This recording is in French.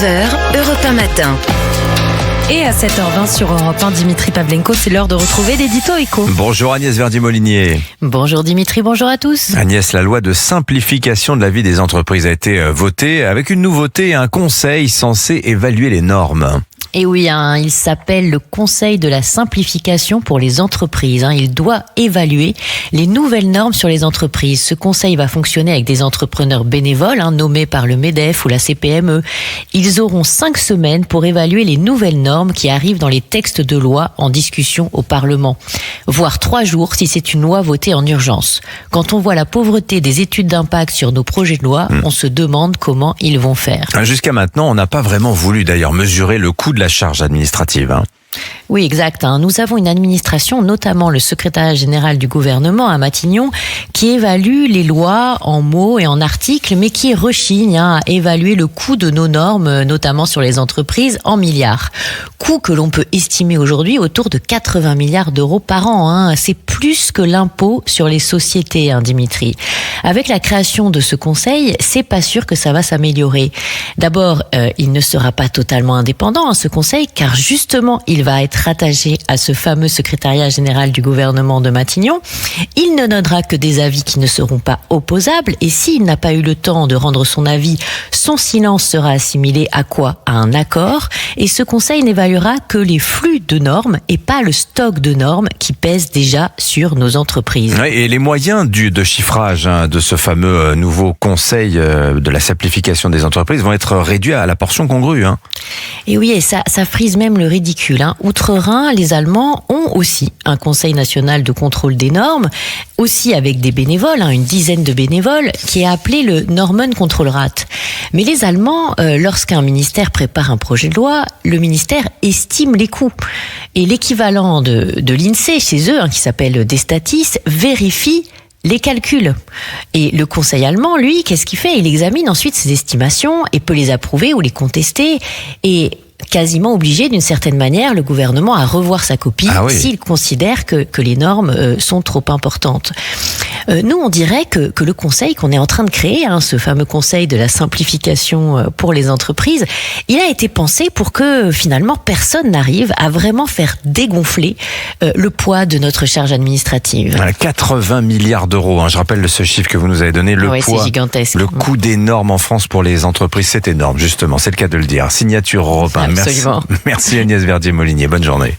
9h, Europe 1 matin. Et à 7h20 sur Europe 1, Dimitri Pavlenko, c'est l'heure de retrouver l'édito éco. Bonjour Agnès Verdier-Molinier. Bonjour Dimitri, bonjour à tous. Agnès, la loi de simplification de la vie des entreprises a été votée avec une nouveauté, un conseil censé évaluer les normes. Et oui, il s'appelle le Conseil de la simplification pour les entreprises. Il doit évaluer les nouvelles normes sur les entreprises. Ce conseil va fonctionner avec des entrepreneurs bénévoles nommés par le MEDEF ou la CPME. Ils auront 5 semaines pour évaluer les nouvelles normes qui arrivent dans les textes de loi en discussion au Parlement. Voire 3 jours si c'est une loi votée en urgence. Quand on voit la pauvreté des études d'impact sur nos projets de loi, on se demande comment ils vont faire. Jusqu'à maintenant, on n'a pas vraiment voulu d'ailleurs mesurer le coût de la charge administrative. Oui, exact. Nous avons une administration, notamment le secrétariat général du gouvernement à Matignon, qui évalue les lois en mots et en articles, mais qui rechigne à évaluer le coût de nos normes, notamment sur les entreprises, en milliards. Coût que l'on peut estimer aujourd'hui autour de 80 milliards d'euros par an. C'est plus que l'impôt sur les sociétés, Dimitri. Avec la création de ce conseil, c'est pas sûr que ça va s'améliorer. D'abord, il ne sera pas totalement indépendant, ce conseil, car justement, il va être rattaché à ce fameux secrétariat général du gouvernement de Matignon. Il ne donnera que des avis qui ne seront pas opposables, et s'il n'a pas eu le temps de rendre son avis, son silence sera assimilé à quoi? À un accord, et ce conseil n'évaluera que les flux de normes et pas le stock de normes qui pèsent déjà sur nos entreprises. Et les moyens de chiffrage de ce fameux nouveau conseil de la simplification des entreprises vont être réduits à la portion congrue. Et oui, et ça frise même le ridicule. Outre-Rhin, les Allemands ont aussi un conseil national de contrôle des normes, aussi avec des bénévoles, une dizaine de bénévoles, qui est appelé le Normenkontrollrat. Mais les Allemands, lorsqu'un ministère prépare un projet de loi, le ministère estime les coûts. Et l'équivalent de l'INSEE chez eux, qui s'appelle Destatis, vérifie les calculs. Et le conseil allemand, lui, qu'est-ce qu'il fait? Il examine ensuite ces estimations et peut les approuver ou les contester. Et quasiment obligé, d'une certaine manière, le gouvernement à revoir sa copie s'il considère que les normes sont trop importantes. Nous, on dirait que le conseil qu'on est en train de créer, ce fameux conseil de la simplification pour les entreprises, il a été pensé pour que finalement personne n'arrive à vraiment faire dégonfler le poids de notre charge administrative. 80 milliards d'euros, je rappelle ce chiffre que vous nous avez donné, le poids, c'est gigantesque. Le coût des normes en France pour les entreprises, c'est énorme, justement, c'est le cas de le dire. Signature Europe 1. Absolument. Merci Agnès Verdier-Molinier, bonne journée.